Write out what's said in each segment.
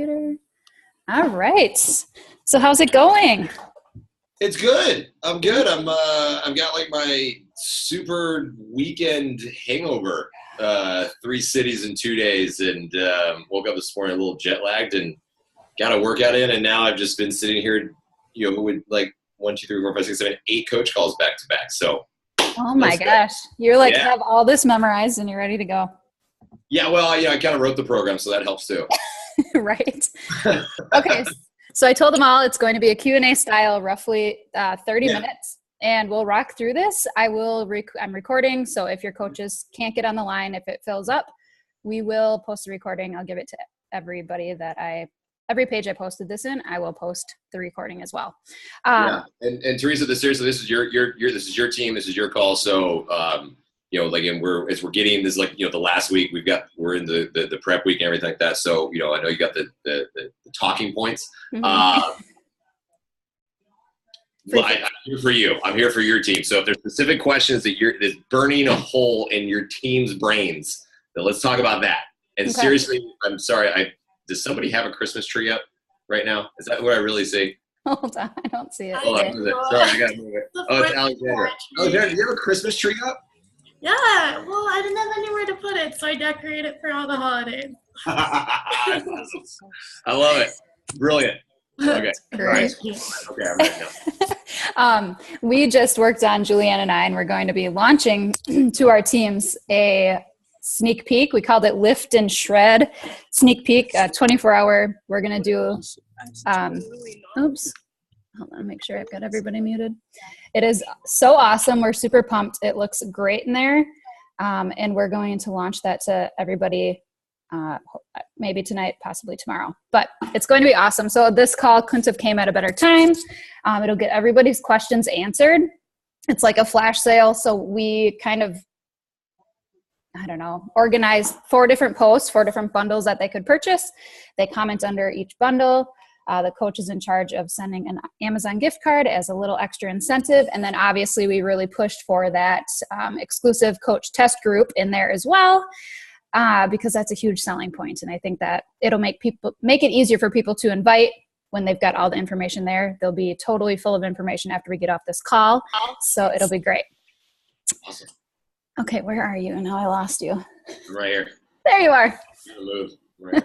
computer. All right. So how's it going? It's good. I'm good. I've got like my super weekend hangover, 3 cities in 2 days, and woke up this morning a little jet lagged and got a workout in, and now I've just been sitting here, with like 1, 2, 3, 4, 5, 6, 7, 8 coach calls back to back. So. Oh my gosh. You're like, have all this memorized and you're ready to go. Yeah. Well, I kind of wrote the program, so that helps too. Right. Okay. So I told them all it's going to be a Q&A style, roughly 30 minutes, and we'll rock through this. I'm recording. So if your coaches can't get on the line, if it fills up, we will post the recording. I'll give it to everybody every page I posted this in, I will post the recording as well. And Teresa, seriously, this is this is your team. This is your call. So, and we're getting this, like, the last week we're in the prep week and everything like that. So, I know you got the talking points. Mm-hmm. I'm here for you. I'm here for your team. So if there's specific questions that's burning a hole in your team's brains, then let's talk about that. And seriously, I'm sorry, does somebody have a Christmas tree up right now? Is that what I really see? Hold on, I don't see it. Hold on. Sorry, I got to move it. Oh, it's Alexander. Alexander, do you have a Christmas tree up? Yeah, well, I didn't have anywhere to put it, so I decorated it for all the holidays. I love it. Brilliant. Okay. Great. Okay, I'm ready now. We just worked on, Julianne and I, and we're going to be launching to our teams a sneak peek. We called it Lift and Shred sneak peek, 24-hour. We're going to do, oops, hold on, make sure I've got everybody muted. It is so awesome. We're super pumped. It looks great in there. And we're going to launch that to everybody maybe tonight, possibly tomorrow, but it's going to be awesome. So this call couldn't have came at a better time. It'll get everybody's questions answered. It's like a flash sale. So we kind of, organize 4 different posts, 4 different bundles that they could purchase. They comment under each bundle. The coach is in charge of sending an Amazon gift card as a little extra incentive. And then obviously we really pushed for that exclusive coach test group in there as well, because that's a huge selling point. And I think that it'll make it easier for people to invite when they've got all the information there. They'll be totally full of information after we get off this call. So it'll be great. Awesome. Okay, where are you? Now I lost you. I'm right here. There you are. Move. Right.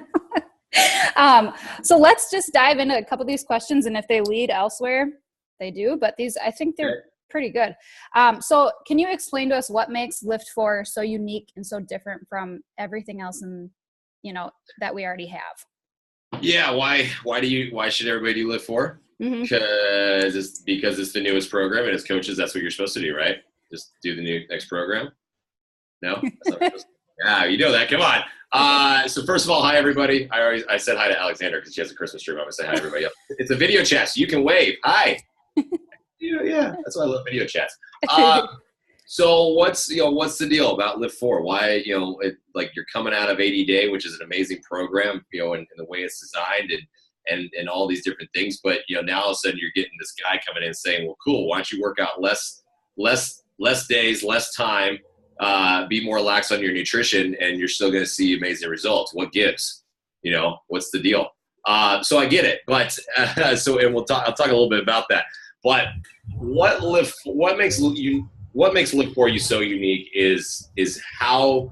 So let's just dive into a couple of these questions, and if they lead elsewhere, they do. But these, I think they're pretty good. So can you explain to us what makes LIIFT4 so unique and so different from everything else that we already have? Yeah. Why should everybody do LIIFT4? Mm-hmm. Because it's the newest program, and as coaches, that's what you're supposed to do, right? Just do the next program. No? Yeah, you know that. Come on. So first of all, hi, everybody. I said hi to Alexander because she has a Christmas tree. I'm going to say hi to everybody else. It's a video chat, so you can wave. Hi. Yeah, that's why I love video chats. So what's the deal about LIIFT4? Why, you're coming out of 80 Day, which is an amazing program, and the way it's designed and all these different things. But, now all of a sudden you're getting this guy coming in saying, well, cool, why don't you work out less days, less time, be more lax on your nutrition, and you're still going to see amazing results. What gives? What's the deal? So I get it, but I'll talk a little bit about that. But what makes LIIFT4 you so unique is how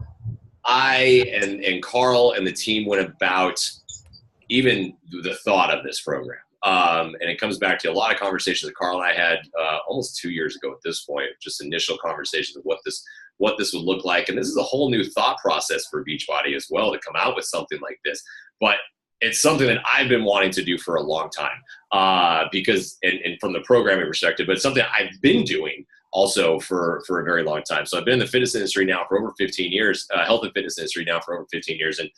I and Carl and the team went about even the thought of this program. And it comes back to a lot of conversations that Carl and I had almost 2 years ago at this point, just initial conversations of what this would look like. And this is a whole new thought process for Beachbody as well to come out with something like this. But it's something that I've been wanting to do for a long time because from the programming perspective, but it's something I've been doing also for a very long time. So I've been in the fitness industry now for over 15 years, health and fitness industry now for over 15 years. And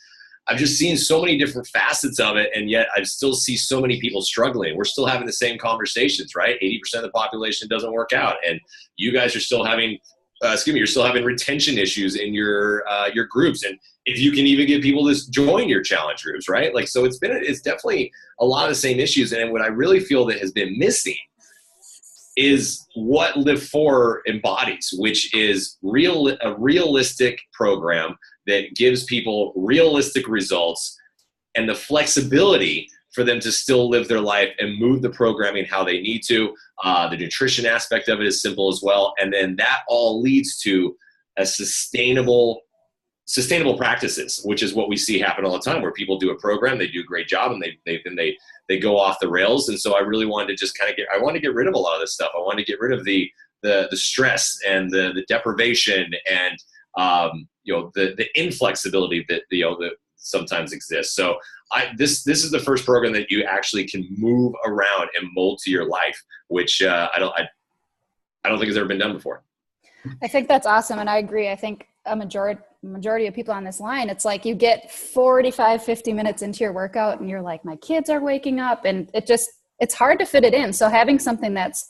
I've just seen so many different facets of it, and yet I still see so many people struggling. We're still having the same conversations, right? 80% of the population doesn't work out, and you guys are still having, you're still having retention issues in your groups, and if you can even get people to join your challenge groups, right? So it's definitely a lot of the same issues, and what I really feel that has been missing is what LIIFT4 embodies, which is a realistic program that gives people realistic results and the flexibility for them to still live their life and move the programming how they need to. The nutrition aspect of it is simple as well. And then that all leads to a sustainable practices, which is what we see happen all the time, where people do a program, they do a great job, and they go off the rails. And so I really wanted to just I wanted to get rid of a lot of this stuff. I wanted to get rid of the stress and the deprivation and the inflexibility that sometimes exists. So this is the first program that you actually can move around and mold to your life, which I don't think has ever been done before. I think that's awesome. And I agree. I think a majority of people on this line, it's like you get 45, 50 minutes into your workout and you're like, my kids are waking up, and it's hard to fit it in. So having something that's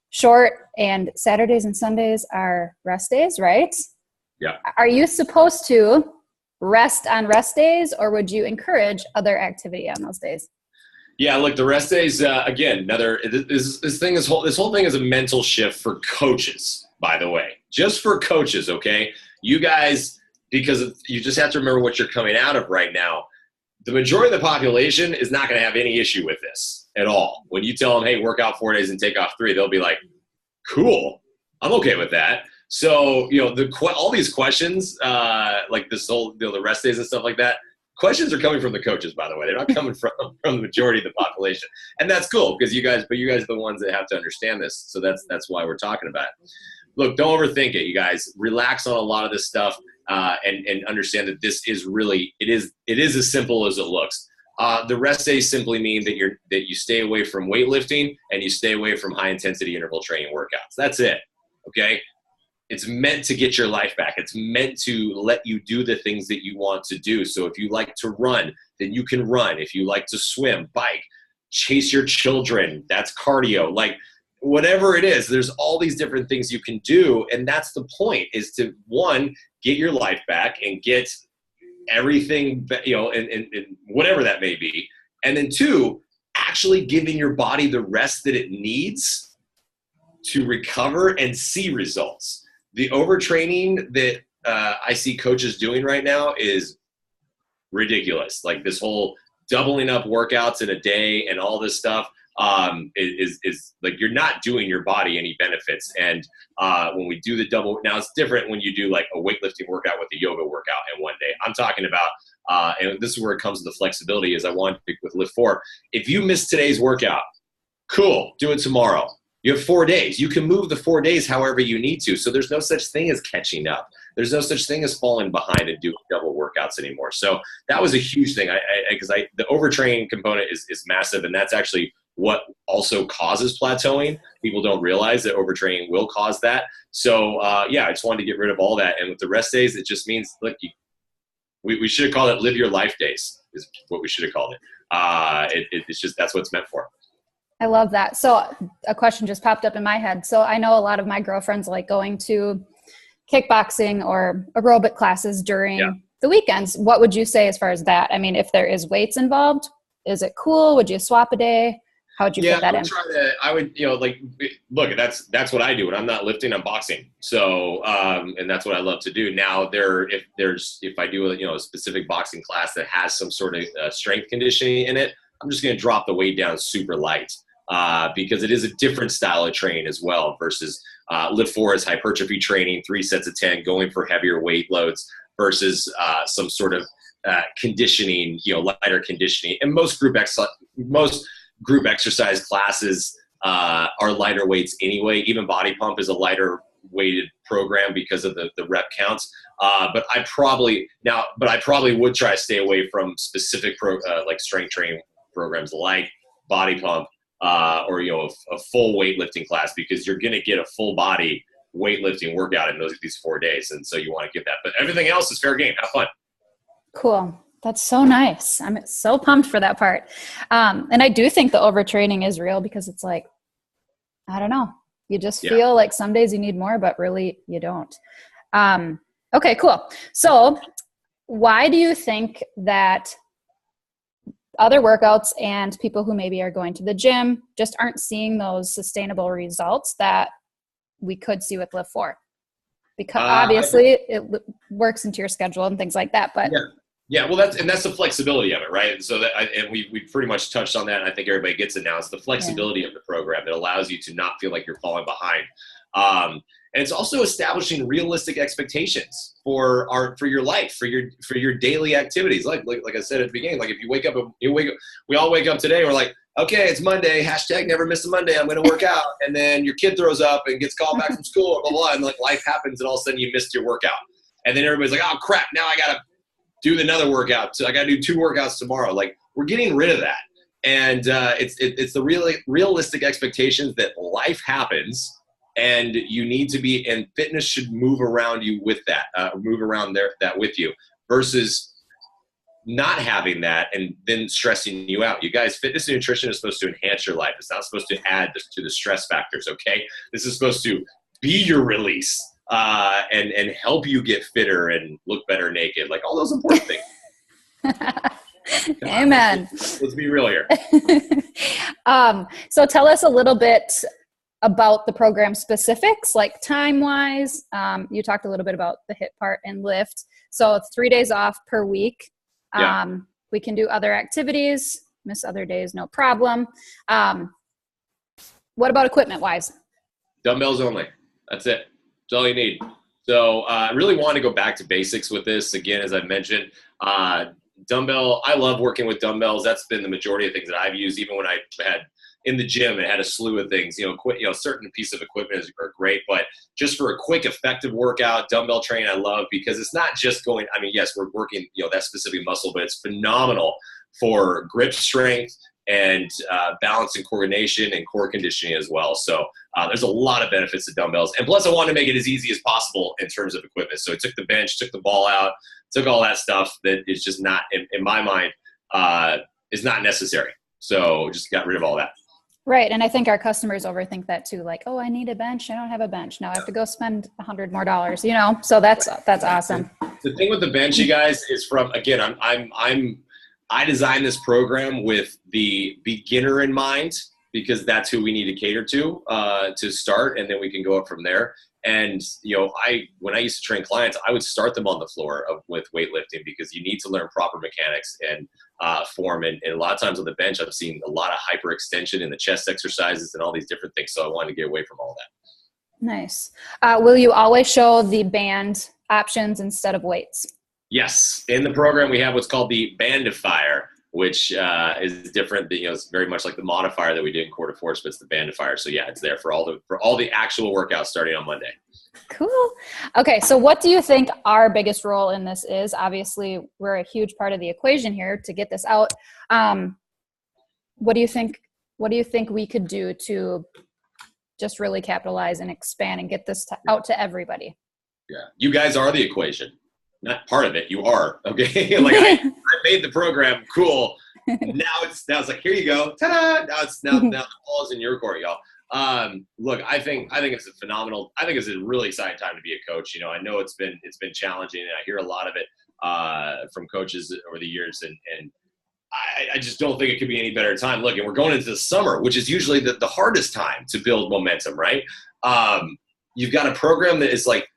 short, and Saturdays and Sundays are rest days, right? Yeah. Are you supposed to rest on rest days, or would you encourage other activity on those days? Yeah, look, the rest days, again, this whole thing is a mental shift for coaches, by the way, just for coaches. Okay. You guys, because you just have to remember what you're coming out of right now. The majority of the population is not going to have any issue with this at all. When you tell them, hey, work out 4 days and take off 3, they'll be like, cool, I'm okay with that. So, all these questions, like this whole, the rest days and stuff like that, questions are coming from the coaches, by the way. They're not coming from the majority of the population. And that's cool, because you guys are the ones that have to understand this. So that's why we're talking about it. Look, don't overthink it, you guys. Relax on a lot of this stuff, and understand that this is really, it is as simple as it looks. The rest days simply mean that you stay away from weightlifting and you stay away from high intensity interval training workouts. That's it. Okay. It's meant to get your life back. It's meant to let you do the things that you want to do. So if you like to run, then you can run. If you like to swim, bike, chase your children, that's cardio. Like whatever it is, there's all these different things you can do. And that's the point, is to, one, get your life back and get everything, and whatever that may be. And then two, actually giving your body the rest that it needs to recover and see results. The overtraining that I see coaches doing right now is ridiculous. Like this whole doubling up workouts in a day and all this stuff is like, you're not doing your body any benefits. And when we do the double, now it's different when you do like a weightlifting workout with a yoga workout in one day. I'm talking about, and this is where it comes to the flexibility, is I want to pick with LIIFT4. If you miss today's workout, cool, do it tomorrow. You have 4 days. You can move the 4 days however you need to. So there's no such thing as catching up. There's no such thing as falling behind and doing double workouts anymore. So that was a huge thing, because the overtraining component is massive, and that's actually what also causes plateauing. People don't realize that overtraining will cause that. So I just wanted to get rid of all that. And with the rest days, it just means, look, we should have called it live your life days, is what we should have called it. It's just, that's what it's meant for. I love that. So a question just popped up in my head. So I know a lot of my girlfriends like going to kickboxing or aerobic classes during the weekends. What would you say as far as that? I mean, if there is weights involved, is it cool? Would you swap a day? How would you fit that in? I would, look, that's what I do. When I'm not lifting, I'm boxing. So, and that's what I love to do. Now if I do a specific boxing class that has some sort of strength conditioning in it, I'm just going to drop the weight down super light. Because it is a different style of training as well, versus LIIFT4 is hypertrophy training, 3 sets of 10, going for heavier weight loads, versus some sort of conditioning, lighter conditioning. And most group exercise classes are lighter weights anyway. Even body pump is a lighter weighted program because of the rep counts. But I probably would try to stay away from specific like strength training programs like body pump. Or a full weightlifting class, because you're going to get a full body weightlifting workout in these 4 days, and so you want to get that. But everything else is fair game. Have fun. Cool. That's so nice. I'm so pumped for that part. And I do think the overtraining is real, because it's like, I don't know, you just feel like some days you need more, but really you don't. Okay, cool. So why do you think that other workouts and people who maybe are going to the gym just aren't seeing those sustainable results that we could see with LIIFT4? Because obviously it works into your schedule and things like that, but Yeah, well, that's the flexibility of it, right? And so and we pretty much touched on that, and I think everybody gets it now. It's the flexibility of the program that allows you to not feel like you're falling behind. And it's also establishing realistic expectations for your life, for your daily activities. Like I said at the beginning, like if you wake up, we all wake up today, we're like, okay, it's Monday, hashtag never miss a Monday, I'm going to work out. And then your kid throws up and gets called back from school, blah, blah, blah, and like life happens, and all of a sudden you missed your workout. And then everybody's like, oh crap, now I got to do another workout. So I got to do 2 workouts tomorrow. Like, we're getting rid of that. And it's the really realistic expectations that life happens, and you need to be, and fitness should move around you with that, that with you, versus not having that and then stressing you out. You guys, fitness and nutrition is supposed to enhance your life. It's not supposed to add to the stress factors, okay? This is supposed to be your release. And help you get fitter and look better naked, like all those important things. Amen. Let's be real here. So tell us a little bit about the program specifics, like time-wise. You talked a little bit about the HIIT part and lift. So it's 3 days off per week. We can do other activities, miss other days, no problem. What about equipment-wise? Dumbbells only. That's it. That's all you need. So I really want to go back to basics with this. Again, as I mentioned, dumbbell, I love working with dumbbells. That's been the majority of things that I've used, even when I had in the gym and had a slew of things. Certain piece of equipment are great, but just for a quick, effective workout, dumbbell training I love, because it's not just going, I mean, yes, we're working, that specific muscle, but it's phenomenal for grip strength and balance and coordination and core conditioning as well. So there's a lot of benefits to dumbbells. And plus, I wanted to make it as easy as possible in terms of equipment. So I took the bench, took the ball out, took all that stuff that is just not, in my mind, is not necessary. So just got rid of all that. Right. And I think our customers overthink that too. Like, oh, I need a bench. I don't have a bench. Now I have to go spend $100 more, so that's awesome. The thing with the bench, you guys, is again, I designed this program with the beginner in mind, because that's who we need to cater to start, and then we can go up from there. And when I used to train clients, I would start them on the floor with weightlifting, because you need to learn proper mechanics and form. And a lot of times on the bench, I've seen a lot of hyperextension in the chest exercises and all these different things. So I wanted to get away from all that. Nice. Will you always show the band options instead of weights? Yes. In the program, we have what's called the bandifier, which is different. It's very much like the modifier that we did in quarter force, but it's the bandifier. So yeah, it's there for all the actual workouts starting on Monday. Cool. Okay. So what do you think our biggest role in this is? Obviously, we're a huge part of the equation here to get this out. What do you think we could do to just really capitalize and expand and get this out to everybody? Yeah. You guys are the equation. Not part of it. You are. Okay. Like I made the program cool. Now it's like, here you go. Ta-da! Now the ball is in your court, y'all. Look, I think it's it's a really exciting time to be a coach. I know it's been challenging, and I hear a lot of it from coaches over the years, and I just don't think it could be any better time. Look, and we're going into the summer, which is usually the hardest time to build momentum, right? You've got a program that is like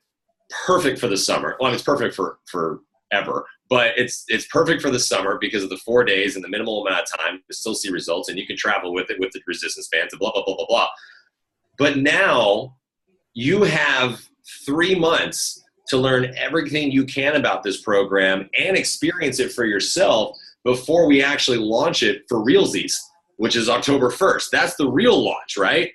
perfect for the summer. Well, it's perfect for forever, but it's perfect for the summer because of the 4 days and the minimal amount of time to still see results, and you can travel with it with the resistance bands and blah, blah, blah, blah, blah. But now you have 3 months to learn everything you can about this program and experience it for yourself before we actually launch it for realsies, which is October 1st. That's the real launch, right?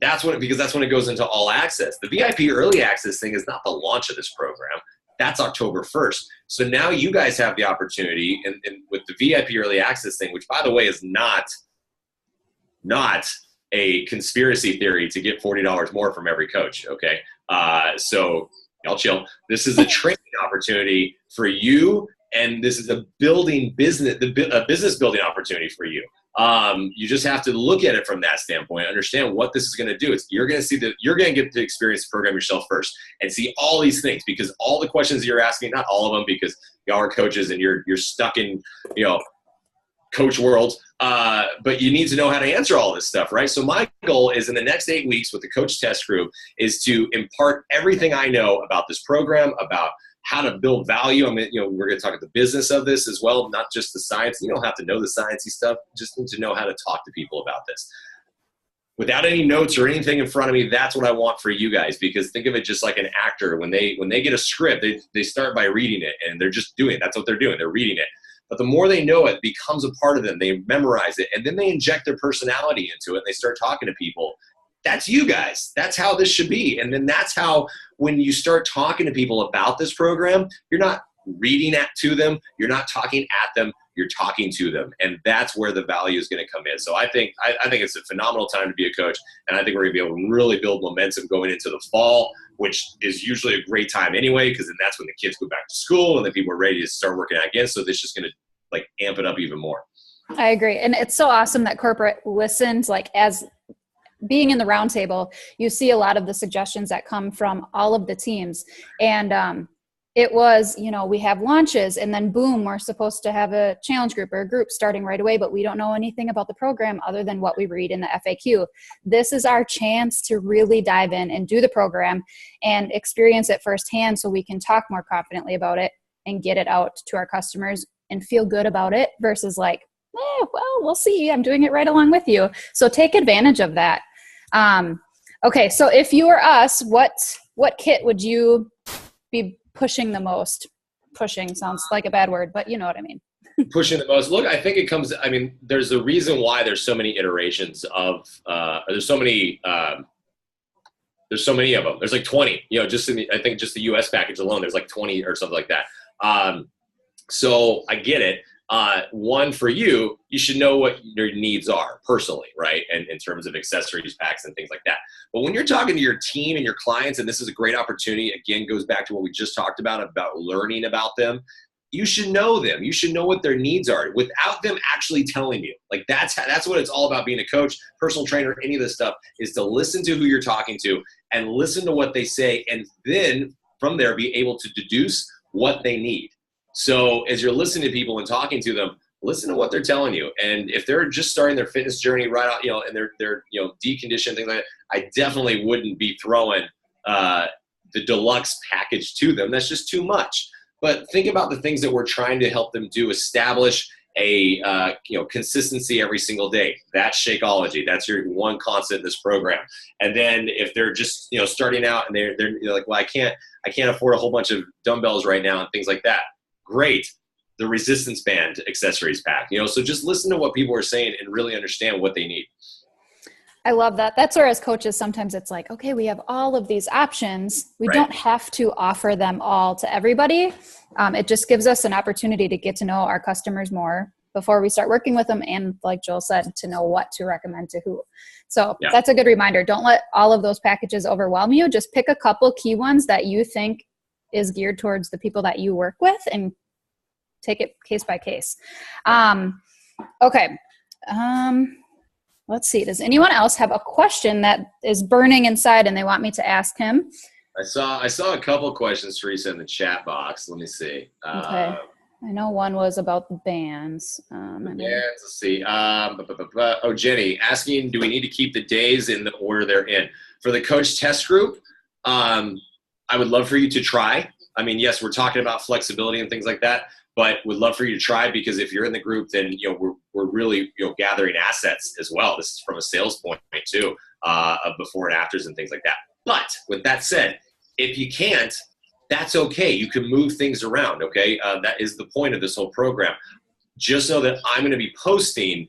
Because that's when it goes into all access. The VIP early access thing is not the launch of this program. That's October 1st. So now you guys have the opportunity, and with the VIP early access thing, which by the way is not a conspiracy theory to get $40 more from every coach. Okay. So y'all chill. This is a training opportunity for you. And this is a business building opportunity for you. You just have to look at it from that standpoint, understand what this is going to do. You're going to get to experience the program yourself first and see all these things, because all the questions that you're asking, not all of them, because y'all are coaches and you're stuck in, coach world. But you need to know how to answer all this stuff, right? So my goal is in the next 8 weeks with the coach test group is to impart everything I know about this program, about how to build value. I mean, we're going to talk about the business of this as well, not just the science. You don't have to know the sciencey stuff. You just need to know how to talk to people about this. Without any notes or anything in front of me, that's what I want for you guys, because think of it just like an actor. When they get a script, they start by reading it, and they're just doing it. That's what they're doing. They're reading it. But the more they know it, becomes a part of them. They memorize it, and then they inject their personality into it, and they start talking to people. That's you guys. That's how this should be. And then that's how, when you start talking to people about this program, you're not reading to them. You're not talking at them. You're talking to them. And that's where the value is going to come in. So I think it's a phenomenal time to be a coach. And I think we're going to be able to really build momentum going into the fall, which is usually a great time anyway, because then that's when the kids go back to school and then people are ready to start working out again. So this is just going to like amp it up even more. I agree. And it's so awesome that corporate listens, like as being in the roundtable, you see a lot of the suggestions that come from all of the teams. And it was, we have launches, and then boom, we're supposed to have a challenge group or a group starting right away, but we don't know anything about the program other than what we read in the FAQ. This is our chance to really dive in and do the program and experience it firsthand so we can talk more confidently about it and get it out to our customers and feel good about it versus like, well, we'll see. I'm doing it right along with you. So take advantage of that. Okay, so if you were us, what kit would you be pushing the most? Pushing sounds like a bad word, but you know what I mean. Pushing the most. Look, I think there's a reason why there's so many iterations of, there's so many of them. There's like 20, just I think just the US package alone, there's like 20 or something like that. So I get it. One, for you should know what your needs are personally, right? And in terms of accessories, packs, and things like that. But when you're talking to your team and your clients, and this is a great opportunity, again, goes back to what we just talked about learning about them. You should know them. You should know what their needs are without them actually telling you. Like that's what it's all about being a coach, personal trainer, any of this stuff, is to listen to who you're talking to and listen to what they say. And then from there, be able to deduce what they need. So as you're listening to people and talking to them, listen to what they're telling you. And if they're just starting their fitness journey right out, and they're deconditioned, things like that, I definitely wouldn't be throwing the deluxe package to them. That's just too much. But think about the things that we're trying to help them do. Establish a consistency every single day. That's Shakeology. That's your one constant in this program. And then if they're just starting out and they're like, well, I can't afford a whole bunch of dumbbells right now and things like that. Great. The resistance band accessories pack, so just listen to what people are saying and really understand what they need. I love that. That's where as coaches, sometimes it's like, okay, we have all of these options. We don't have to offer them all to everybody. It just gives us an opportunity to get to know our customers more before we start working with them. And like Joel said, to know what to recommend to who. So That's a good reminder. Don't let all of those packages overwhelm you. Just pick a couple key ones that you think is geared towards the people that you work with and take it case by case. Okay. Let's see. Does anyone else have a question that is burning inside and they want me to ask him? I saw a couple of questions, Teresa, in the chat box. Let me see. Okay. I know one was about the bands. Let's see. Jenny asking, do we need to keep the days in the order they're in? For the coach test group, I would love for you to try. I mean, yes, we're talking about flexibility and things like that, but would love for you to try, because if you're in the group, then we're really gathering assets as well. This is from a sales point too, of before and afters and things like that. But with that said, if you can't, that's okay. You can move things around. Okay, that is the point of this whole program. Just know that I'm going to be posting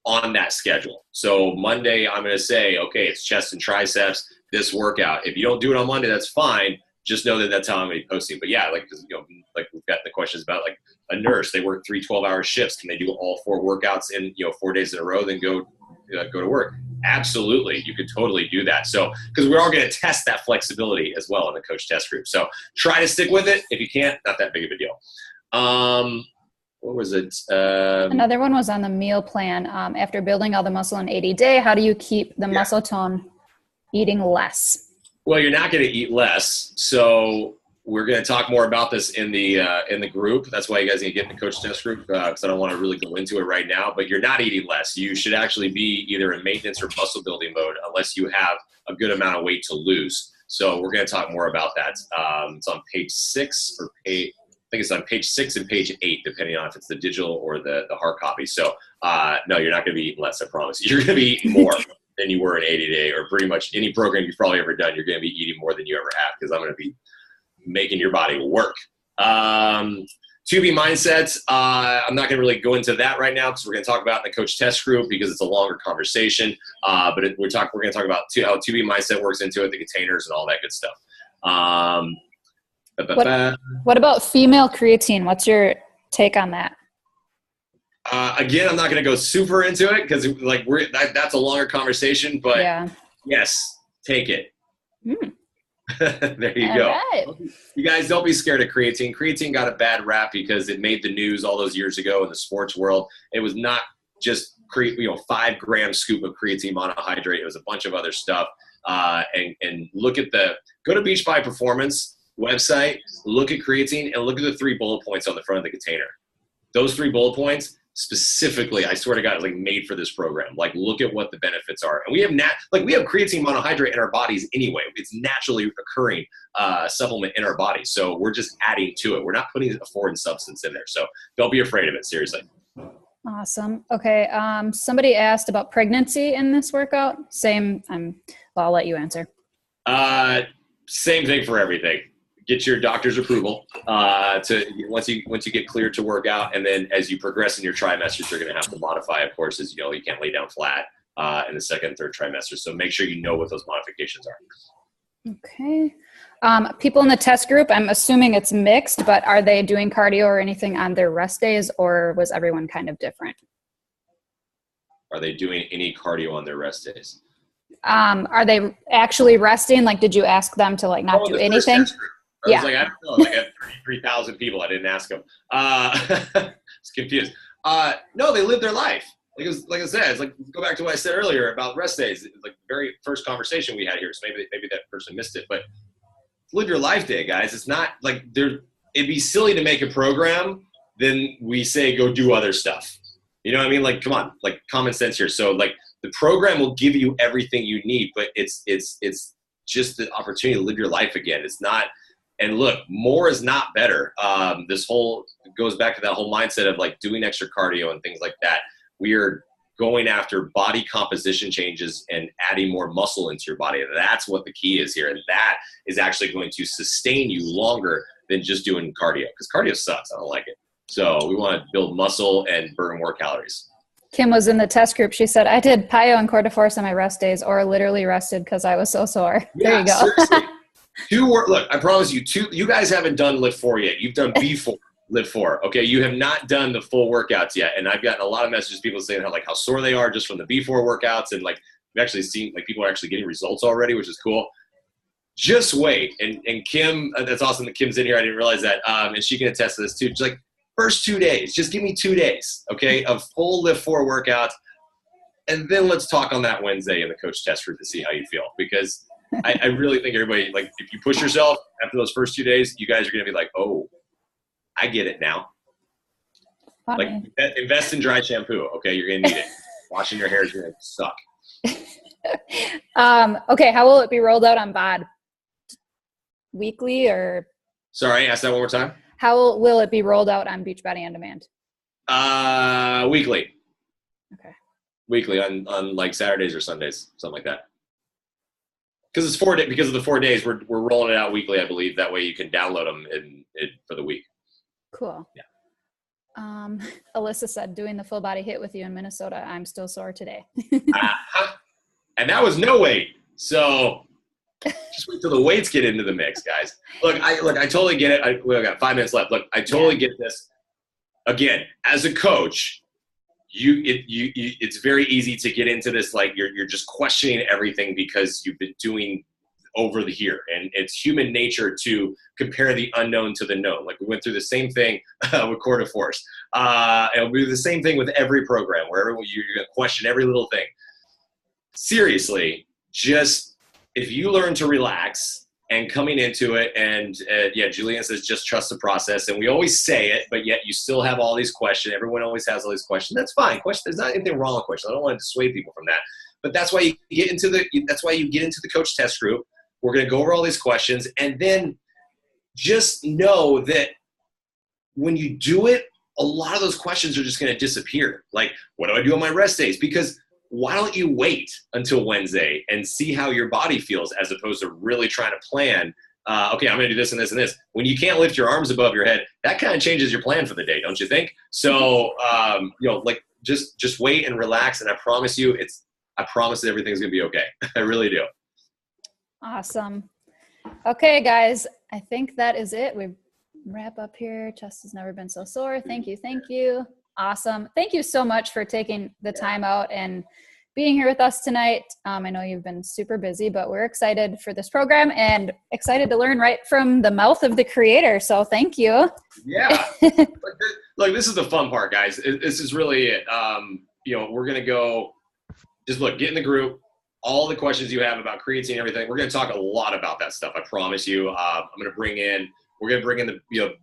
on that schedule. So Monday, I'm going to say, okay, it's chest and triceps, this workout. If you don't do it on Monday, that's fine. Just know that that's how I'm going to be posting. But yeah, like we've got the questions about like a nurse, they work 3 12-hour shifts. Can they do all 4 workouts in 4 days in a row, then go to work? Absolutely. You could totally do that. So, because we're all going to test that flexibility as well in the coach test group. So try to stick with it. If you can't, not that big of a deal. What was it? Another one was on the meal plan. After building all the muscle in 80-day, how do you keep the muscle tone eating less? Well, you're not going to eat less. So we're going to talk more about this in the group. That's why you guys need to get in the coach test group, because I don't want to really go into it right now. But you're not eating less. You should actually be either in maintenance or muscle building mode, unless you have a good amount of weight to lose. So we're going to talk more about that. It's on page 6 or page, I think it's on page 6 and page 8, depending on if it's the digital or the hard copy. So no, you're not going to be eating less, I promise. You're going to be eating more than you were in 80-day, or pretty much any program you've probably ever done. You're going to be eating more than you ever have, because I'm going to be making your body work. 2B mindsets. I'm not going to really go into that right now, because we're going to talk about in the coach test group, because it's a longer conversation. But we're going to talk about how 2B mindset works into it, the containers and all that good stuff. What about female creatine? What's your take on that? Again, I'm not going to go super into it, because like that's a longer conversation. But yeah. Yes, take it. There you All go. Right. You guys, don't be scared of creatine. Creatine got a bad rap because it made the news all those years ago in the sports world. It was not just 5 gram scoop of creatine monohydrate. It was a bunch of other stuff. And look at go to Beachbody Performance website, look at creatine, and look at the 3 bullet points on the front of the container. Those 3 bullet points specifically, I swear to God, like made for this program. Like, look at what the benefits are. And we have creatine monohydrate in our bodies anyway. It's naturally occurring supplement in our body. So we're just adding to it. We're not putting a foreign substance in there. So don't be afraid of it. Seriously. Awesome. Okay. Somebody asked about pregnancy in this workout. Same. Well, I'll let you answer. Same thing for everything. Get your doctor's approval once you get cleared to work out, and then as you progress in your trimesters, you're going to have to modify. Of course, as you know, you can't lay down flat in the second and third trimester. So make sure you know what those modifications are. Okay. People in the test group, I'm assuming it's mixed, but are they doing cardio or anything on their rest days, or was everyone kind of different? Are they doing any cardio on their rest days? Are they actually resting? Like, did you ask them to not do anything? I was like, I don't know. Like, I had 33,000 people. I didn't ask them. I was confused. No, they live their life. Like I said, it's like, go back to what I said earlier about rest days. It's like the very first conversation we had here. So maybe that person missed it. But live your life day, guys. It's not like it'd be silly to make a program, then we say go do other stuff. You know what I mean? Like, come on, like common sense here. So like the program will give you everything you need, but it's just the opportunity to live your life again. It's not. And look, more is not better. This whole goes back to that whole mindset of like doing extra cardio and things like that. We are going after body composition changes and adding more muscle into your body. And that's what the key is here. And that is actually going to sustain you longer than just doing cardio, because cardio sucks. I don't like it. So we want to build muscle and burn more calories. Kim was in the test group. She said, I did plyo and core de force on my rest days, or literally rested because I was so sore. Yeah, there you go. Seriously. Look, I promise you guys haven't done LIIFT4 yet. You've done B4, LIIFT4. Okay, you have not done the full workouts yet. And I've gotten a lot of messages, people saying how sore they are just from the B4 workouts, and like we've actually seen like people are actually getting results already, which is cool. Just wait. And Kim, that's awesome that Kim's in here. I didn't realize that. And she can attest to this too. Just like first 2 days, just give me 2 days, okay, of full LIIFT4 workouts, and then let's talk on that Wednesday in the coach test group to see how you feel, because I really think everybody, like, if you push yourself after those first 2 days, you guys are going to be like, oh, I get it now. Funny. Like, invest in dry shampoo. Okay, you're going to need it. Washing your hair is going to suck. Okay, how will it be rolled out on BOD? Weekly or? Sorry, ask that one more time. How will it be rolled out on Beachbody On Demand? Weekly. Okay. Weekly on like Saturdays or Sundays, something like that. Because it's 4 days. Because of the 4 days, we're rolling it out weekly, I believe. That way you can download them for the week. Cool. Yeah. Alyssa said, doing the full body hit with you in Minnesota, I'm still sore today. And that was no weight. So just wait till the weights get into the mix, guys. Look, I totally get it. I got 5 minutes left. Look, I totally get this. Again, as a coach, it's very easy to get into this, like you're just questioning everything because you've been doing over the here, and it's human nature to compare the unknown to the known. Like we went through the same thing with core de force, and we do the same thing with every program where you're going to question every little thing. Seriously, just if you learn to relax and coming into it, and Julian says just trust the process, and we always say it, but yet you still have all these questions. Everyone always has all these questions. That's fine. There's not anything wrong with questions. I don't want to dissuade people from that. But that's why you get into the coach test group. We're going to go over all these questions, and then just know that when you do it, a lot of those questions are just going to disappear. Like, what do I do on my rest days? Because why don't you wait until Wednesday and see how your body feels, as opposed to really trying to plan, okay, I'm going to do this and this and this. When you can't lift your arms above your head, that kind of changes your plan for the day, don't you think? So, like, just wait and relax, and I promise that everything's going to be okay. I really do. Awesome. Okay, guys, I think that is it. We wrap up here. Chest has never been so sore. Thank you. Thank you. Awesome. Thank you so much for taking the time out and being here with us tonight. I know you've been super busy, but we're excited for this program and excited to learn right from the mouth of the creator. So thank you. Yeah. Look, this is the fun part, guys. This is really it. We're going to go, just look, get in the group. All the questions you have about creatine and everything, we're going to talk a lot about that stuff. I promise you. We're going to bring in the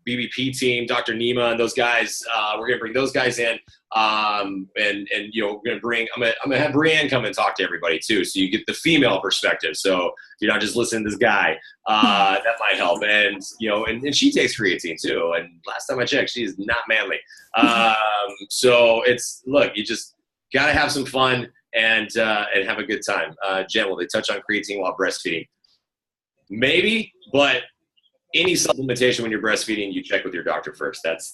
BBP team, Dr. Nima and those guys. We're going to bring those guys in. I'm going to have Brianne come and talk to everybody too. So you get the female perspective. So you're not just listening to this guy. That might help. And, and she takes creatine too. And last time I checked, she is not manly. So you just got to have some fun and have a good time. Jen, will they touch on creatine while breastfeeding? Maybe, but any supplementation when you're breastfeeding, you check with your doctor first. That's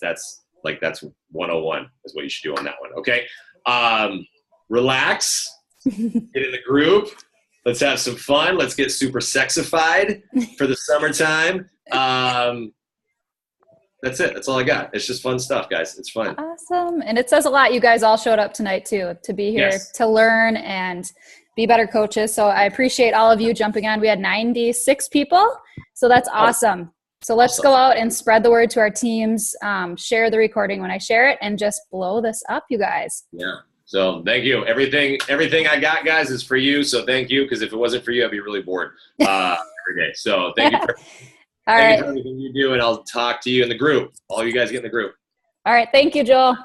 101 is what you should do on that one. Okay. Relax, get in the group. Let's have some fun. Let's get super sexified for the summertime. That's it. That's all I got. It's just fun stuff, guys. It's fun. Awesome. And it says a lot. You guys all showed up tonight too, to be here, to learn and be better coaches. So I appreciate all of you jumping on. We had 96 people. So that's awesome. So let's go out and spread the word to our teams, share the recording when I share it, and just blow this up, you guys. Yeah. So thank you. Everything I got, guys, is for you. So thank you. Because if it wasn't for you, I'd be really bored every day. So thank you for Thank you for everything you do. And I'll talk to you in the group. All you guys get in the group. All right. Thank you, Joel.